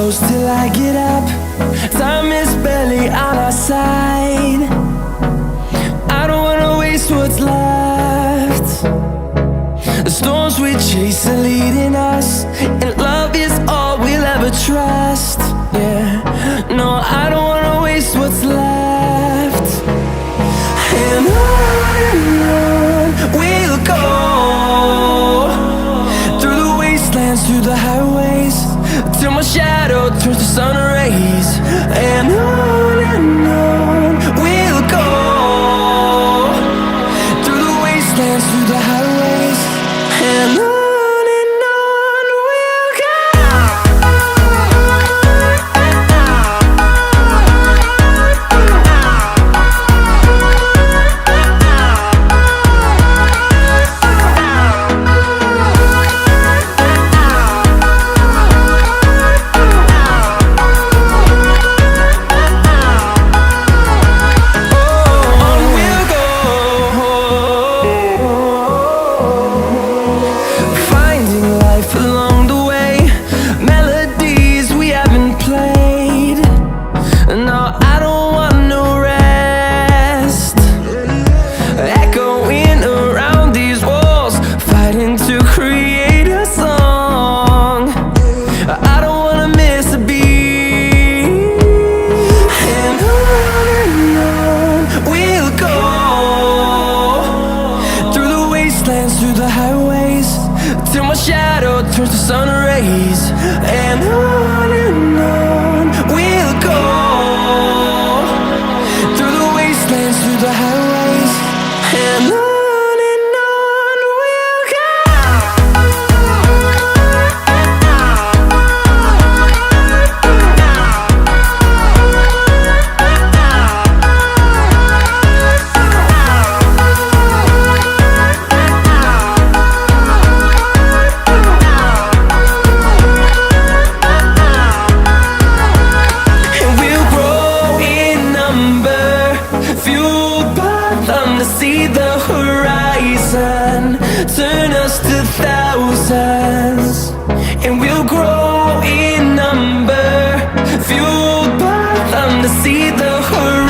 close till I get up. Time is barely on our side. I don't wanna waste what's left. The storms we chase are leading us, and love is all we'll ever trust. Yeah, no, I don't wanna waste what's left. And on we'll go, through the wastelands, through the highways, till my shadow turns to sun rays. And on we'll go, through the wastelands, through the highways, and on we'll go. Along the way, melodies we haven't played. No, I don't want no rest. Echoing around these walls, fighting to create a song. I don't wanna miss a beat. And on we'll go, through the wastelands, through the highways, till my shadow turns to sun rays. And on we'll go, through the wastelands, through the highways, and on we'll go. See the horizon turn us to thousands, and we'll grow in number, fueled by them to see the horizon.